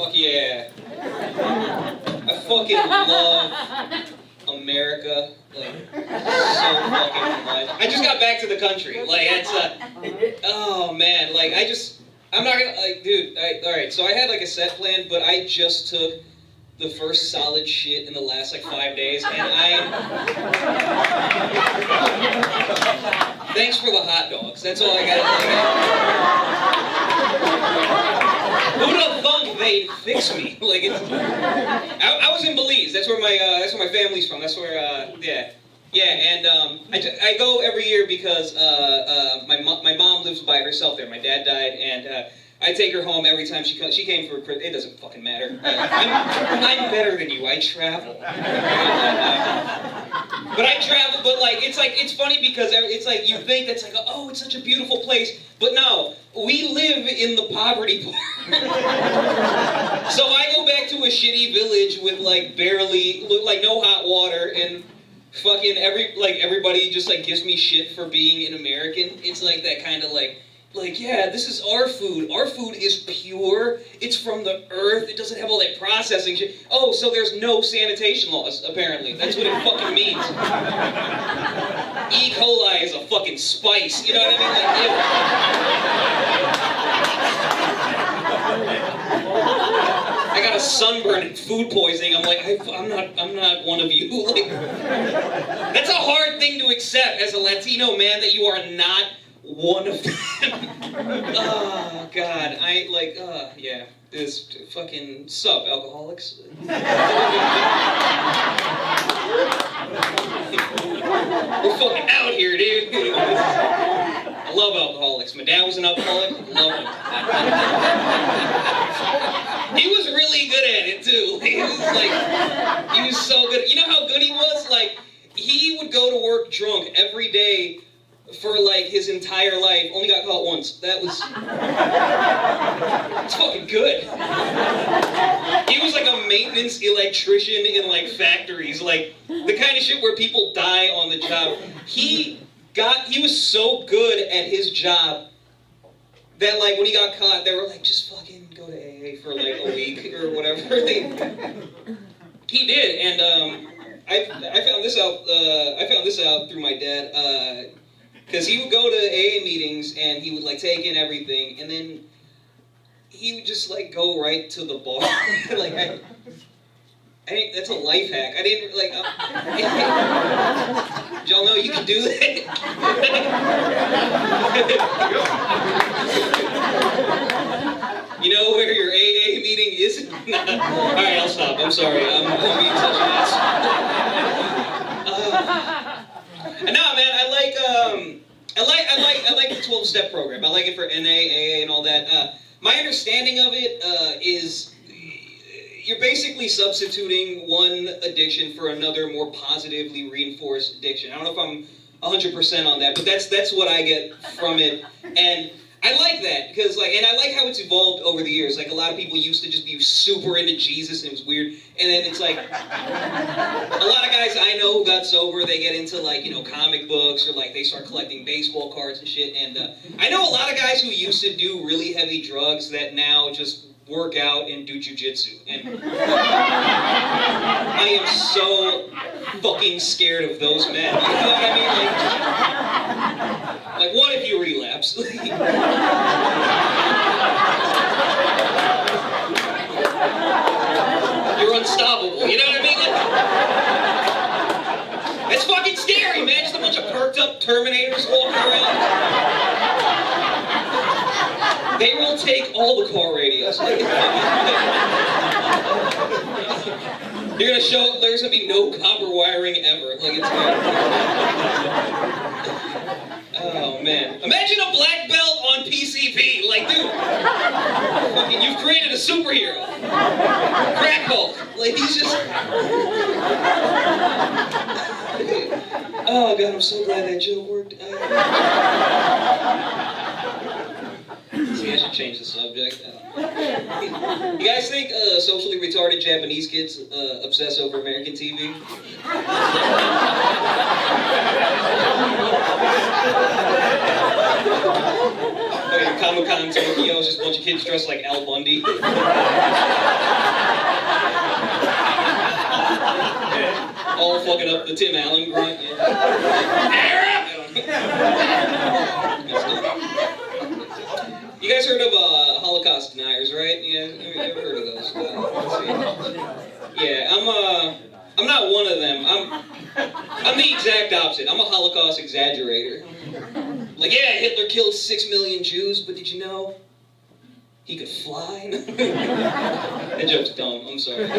Fuck yeah. I fucking love America, like, so fucking much. I just got back to the country, like, it's, oh man, like, I'm not gonna, like, dude, alright, so I had, like, a set plan, but I just took the first solid shit in the last, like, 5 days, and thanks for the hot dogs, that's all I got. Who'd have thunk they'd fix me? Like, I was in Belize. That's where my family's from. That's where, yeah. And I go every year because my mom lives by herself there. My dad died, and I take her home every time she comes. She came for it doesn't fucking matter. I'm better than you. I travel. But I travel. But like it's funny because it's like you think that's like oh it's such a beautiful place, but no, we live in the poverty part. So I go back to a shitty village with like barely like no hot water and fucking everybody just like gives me shit for being an American. It's like that kind of like yeah, this is our food. Our food is pure. It's from the earth. It doesn't have all that processing shit. Oh, so there's no sanitation laws, apparently. That's what it fucking means. E. coli is a fucking spice. You know what I mean? Like, I got a sunburn and food poisoning. I'm like, I'm not one of you. Like, that's a hard thing to accept as a Latino man that you are not one of them. Oh, God. Yeah. This fucking sup, alcoholics. We're fucking out here, dude. I love alcoholics. My dad was an alcoholic. Love him. He was really good at it, too. He was so good. You know how good he was? Like, he would go to work drunk every day for like his entire life, only got caught once. That was... It's fucking good. He was like a maintenance electrician in like factories, like the kind of shit where people die on the job. He was so good at his job that like when he got caught, they were like, just fucking go to AA for like a week or whatever. He did, and I found this out through my dad. Because he would go to AA meetings and he would like take in everything, and then he would just like go right to the bar. Like I that's a life hack. I didn't like. Did y'all know you can do that? You know where your AA meeting is? All right, I'll stop. I'm sorry. I'm being such an ass. No, man, I like the 12-step program. I like it for NA, AA, and all that. My understanding of it is you're basically substituting one addiction for another more positively reinforced addiction. I don't know if I'm 100% on that, but that's what I get from it. And I like that because and I like how it's evolved over the years. Like a lot of people used to just be super into Jesus and it was weird, and then it's like a lot of guys I know who got sober, they get into like comic books or like they start collecting baseball cards and shit. And I know a lot of guys who used to do really heavy drugs that now just work out and do jujitsu. And I am so fucking scared of those men. You know what I mean? Like what if you relapse? You're unstoppable. You know what I mean? It's fucking scary, man. Just a bunch of perked up Terminators walking around. They will take all the car radios. You're gonna show there's gonna be no copper wiring ever. Like it's oh man. Imagine a black belt on PCP. Like, dude, fucking, you've created a superhero. Crack Hulk. Like he's just oh god, I'm so glad that joke worked. See, I should change the subject. You guys think socially retarded Japanese kids obsess over American TV? Okay, Comic-Con Tokyo, just a bunch of kids dressed like Al Bundy. All fucking up the Tim Allen grunt. Yeah. You guys heard of Holocaust deniers, right? Yeah, you ever heard of those? Yeah, I'm not one of them. I'm the exact opposite. I'm a Holocaust exaggerator. Like, yeah, Hitler killed 6 million Jews, but did you know he could fly? That joke's dumb. I'm sorry.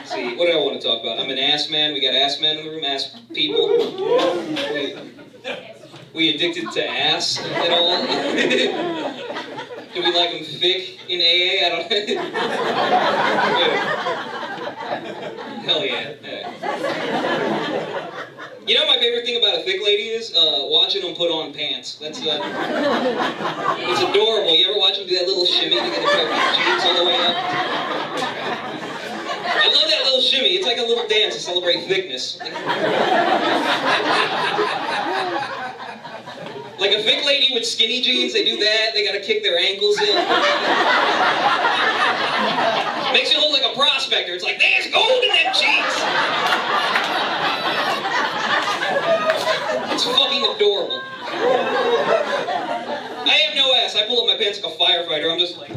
See, what do I want to talk about? I'm an ass man. We got ass men in the room, ass people. We addicted to ass at all? Do we like them thick in AA? I don't know. Hell yeah. You know what my favorite thing about a thick lady is? Watching them put on pants. That's it's adorable. You ever watch them do that little shimmy to get the jeans all the way up? I love that little shimmy. It's like a little dance to celebrate thickness. Like a thick lady with skinny jeans, they do that. They gotta kick their ankles in. Makes you look like a prospector. It's like, there's gold in them jeans. It's fucking adorable. I have no ass. I pull up my pants like a firefighter. I'm just like...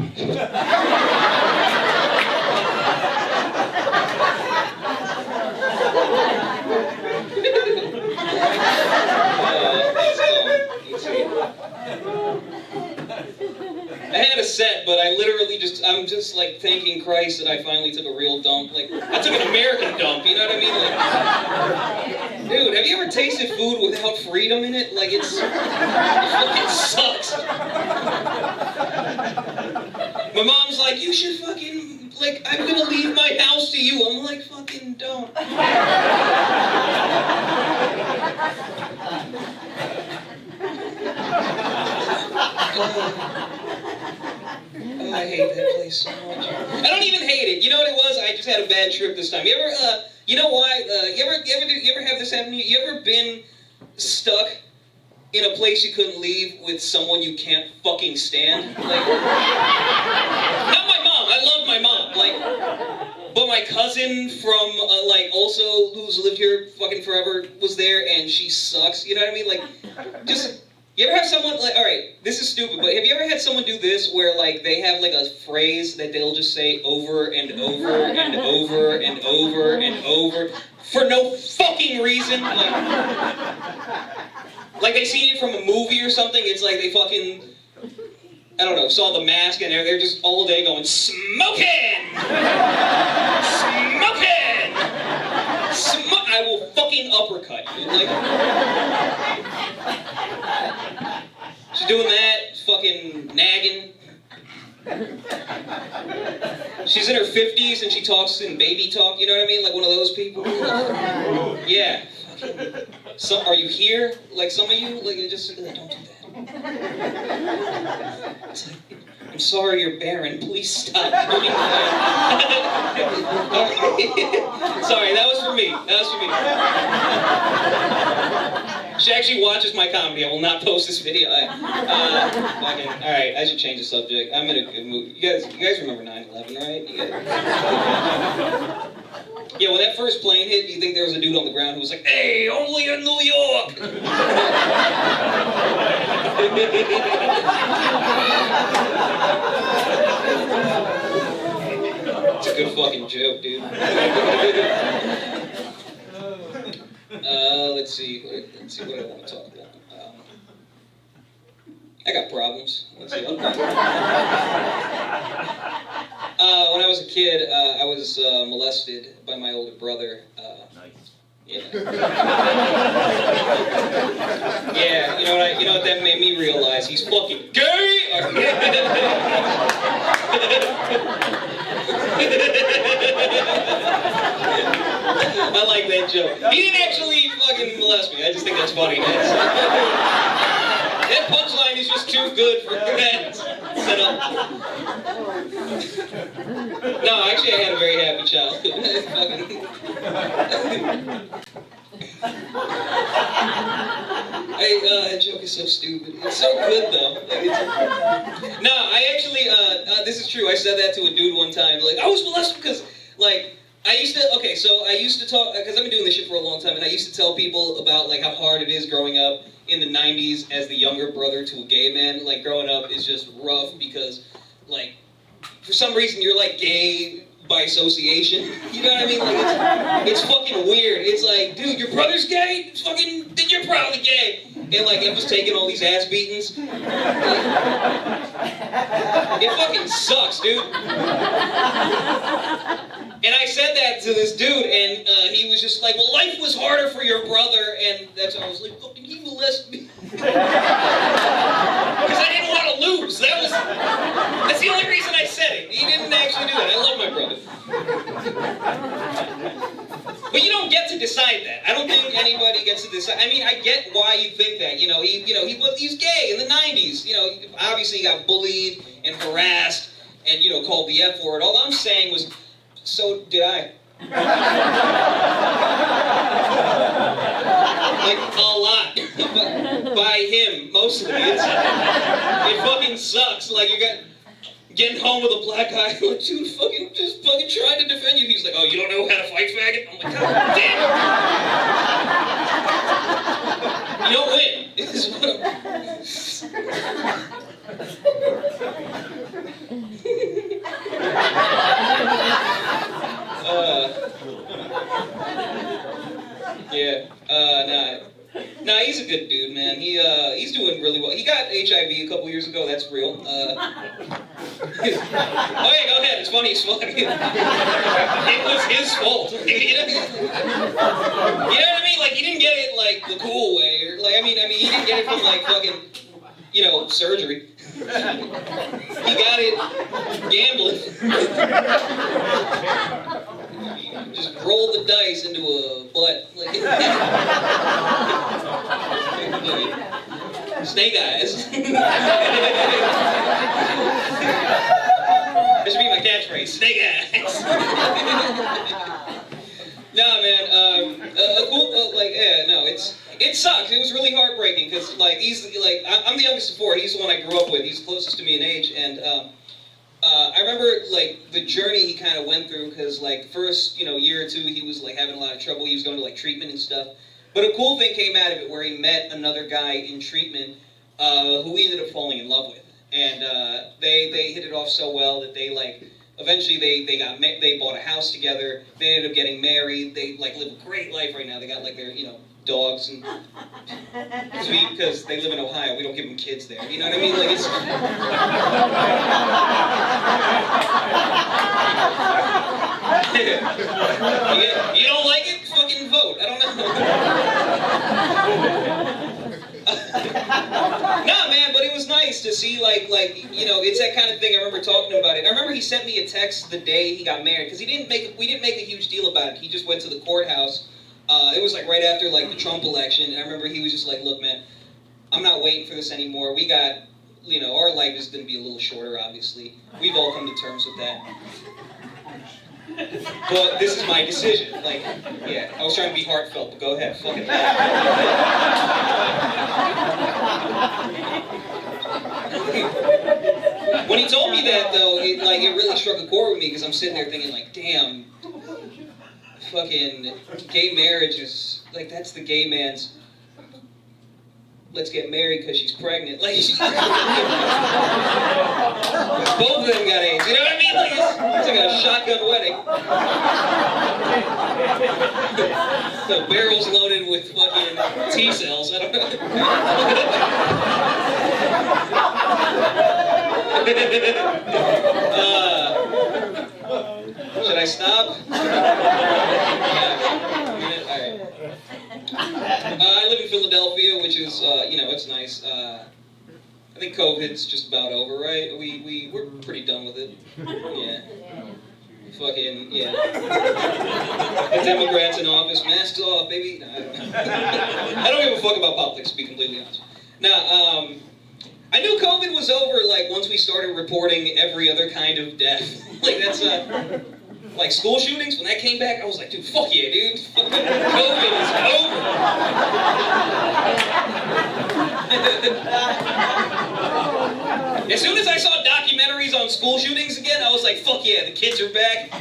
I had a set, but I'm just like thanking Christ that I finally took a real dump. Like, I took an American dump, you know what I mean? Like, dude, have you ever tasted food without freedom in it? Like, it fucking sucks. My mom's like, you should fucking, like, I'm gonna leave my house to you. I'm like, fucking don't. Oh, I hate that place so much. I don't even hate it. You know what it was? I just had a bad trip this time. You ever, you know why? You ever have this happen to you? You ever been stuck in a place you couldn't leave with someone you can't fucking stand? Like, not my mom. I love my mom. Like, but my cousin from, like, also who's lived here fucking forever was there, and she sucks. You know what I mean? Like, just. You ever have someone, like, alright, this is stupid, but have you ever had someone do this where, like, they have, like, a phrase that they'll just say over and over and over and over and over for no fucking reason? Like they seen it from a movie or something, it's like they fucking, I don't know, saw The Mask and they're just all day going, smoking! Smoking! I will fucking uppercut you. Like, she's doing that, fucking nagging. She's in her 50s and she talks in baby talk, you know what I mean? Like one of those people. Yeah. So, are you here? Like some of you? Like, just don't do that. It's like, I'm sorry you're barren. Please stop doing that. Sorry, that was for me. That was for me. She actually watches my comedy. I will not post this video. Alright, I should change the subject. I'm in a good mood. You guys remember 9/11, right? Yeah, when that first plane hit, do you think there was a dude on the ground who was like, hey, only in New York! It's a good fucking joke, dude. Let's see what I want to talk about. I got problems. Let's see. When I was a kid, I was molested by my older brother. Nice. Yeah. Yeah, you know what that made me realize? He's fucking gay! I like that joke. He didn't actually fucking molest me. I just think that's funny. That punchline is just too good for that setup. No, actually, I had a very happy childhood. I That joke is so stupid. It's so good though. No, I actually, this is true. I said that to a dude one time. Like, I was molested because, like, I used to talk, because I've been doing this shit for a long time, and I used to tell people about, like, how hard it is growing up in the 90s as the younger brother to a gay man. Like, growing up is just rough because, like, for some reason you're, like, gay by association. You know what I mean? Like, it's fucking weird. It's like, dude, your brother's gay? Fucking, then you're probably gay. And, like, it was taking all these ass beatings. Like, it fucking sucks, dude. And I said that to this dude, and he was just like, well, life was harder for your brother, and that's when I was like, fucking, he molested me. Because I didn't want to lose. That's the only reason I said it. He didn't actually do it. I love my brother. But you don't get to decide that. I don't think anybody gets to decide. I mean, I get why you think that. He's gay in the 90s. You know, obviously he got bullied and harassed and, called the F word. All I'm saying was, so did I. Like, a lot. By him, mostly. It fucking sucks. Like, you got getting home with a black guy, like, dude, just fucking trying to defend you. He's like, oh, you don't know how to fight, faggot? I'm like, God damn it. You don't win. This is what Nah, he's a good dude, man. He's doing really well. He got HIV a couple years ago. That's real. Oh yeah, go ahead. It's funny as fuck. It was his fault. You know what I mean? Like, he didn't get it like the cool way, or like I mean, he didn't get it from like fucking, surgery. He got it gambling. Just rolled the dice into a butt. Like, snake eyes. That should be my catchphrase, snake eyes. Nah, man, it sucks. It was really heartbreaking, because, like, I'm the youngest of four. He's the one I grew up with. He's closest to me in age, and, I remember, like, the journey he kind of went through, because, like, first, year or two, he was, like, having a lot of trouble. He was going to, like, treatment and stuff. But a cool thing came out of it, where he met another guy in treatment who he ended up falling in love with. And they hit it off so well that they, like, eventually they bought a house together. They ended up getting married. They, like, live a great life right now. They got, like, their, dogs and sweet, because they live in Ohio. We don't give them kids there. You know what I mean? Like, it's... You don't like it? Fucking vote. I don't know. No, man, but it was nice to see, like, it's that kind of thing. I remember talking about it. I remember he sent me a text the day he got married, because we didn't make a huge deal about it. He just went to the courthouse. It was like right after like the Trump election, and I remember he was just like, look, man, I'm not waiting for this anymore. We got, our life is going to be a little shorter, obviously. We've all come to terms with that. But this is my decision. Like, yeah, I was trying to be heartfelt, but go ahead, fucking. When he told me that, though, it really struck a chord with me, because I'm sitting there thinking, like, damn, fucking gay marriage is, like, that's the gay man's, let's get married because she's pregnant. Like, both of them got AIDS, you know what I mean? Like, it's like a shotgun wedding. The barrel's loaded with fucking T-cells, I don't know. Should I stop? I live in Philadelphia, which is, it's nice. I think COVID's just about over, right? We're pretty done with it. Yeah. Fucking, yeah. The Democrats in office, masks off, baby. No, I don't know. I don't give a fuck about politics, to be completely honest. Now, I knew COVID was over, like, once we started reporting every other kind of death. Like, that's, Like school shootings, when that came back, I was like, dude, fuck yeah, dude. COVID is over. As soon as I saw documentaries on school shootings again, I was like, fuck yeah, the kids are back.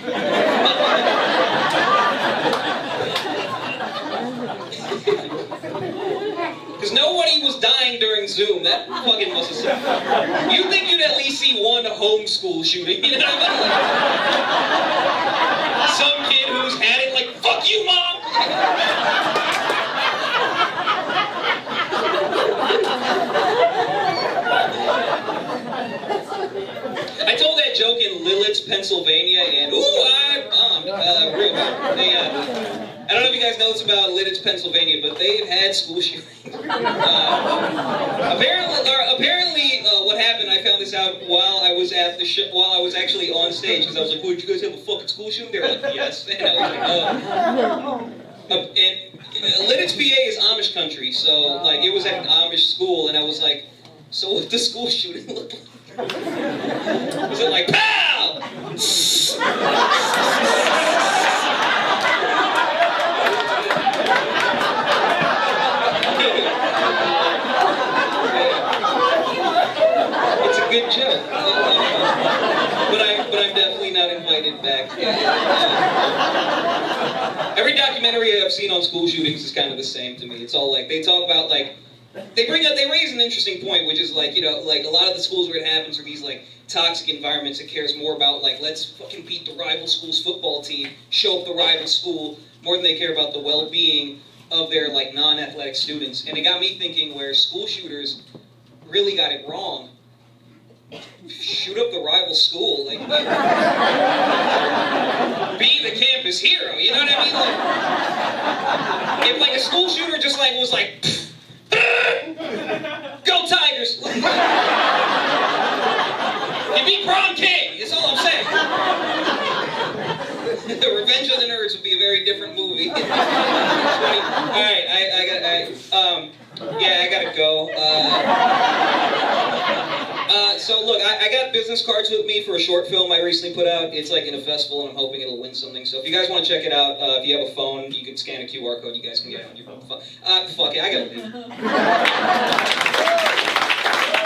Because nobody was dying during Zoom. That fucking must have sucked. You'd think you'd at least see one homeschool shooting, you know what I mean? Like, some kid who's had it like, fuck you, Mom! I told that joke in Lilith, Pennsylvania, and ooh, I bombed real hard. I don't know if you guys know this about Lilith, Pennsylvania, but they've had school shootings. Apparently, what happened, I found this out while I was at the while I was actually on stage, because I was like, "Oh, did you guys have a fucking school shooting?" They were like, "Yes," and I was like, "Oh." Lilith, PA is Amish country, so like it was at an Amish school, and I was like, "So what the school shooting look like?" Was it like, pow? It's a good joke. But I'm definitely not invited back. Every documentary I've seen on school shootings is kind of the same to me. It's all like, they talk about like, they raise an interesting point, which is like, you know, like a lot of the schools where it happens are these like toxic environments that cares more about like, let's fucking beat the rival school's football team, show up the rival school, more than they care about the well-being of their like non-athletic students. And it got me thinking where school shooters really got it wrong. Shoot up the rival school, like be the campus hero, you know what I mean? Like, if like a school shooter just like was like, go Tigers! You beat prom king, that's all I'm saying. Revenge of the Nerds would be a very different movie. Alright, I gotta go. So look, I got business cards with me for a short film I recently put out. It's like in a festival, and I'm hoping it'll win something. So if you guys want to check it out, if you have a phone, you can scan a QR code. You guys can get it on your phone. Fuck it, I gotta do it.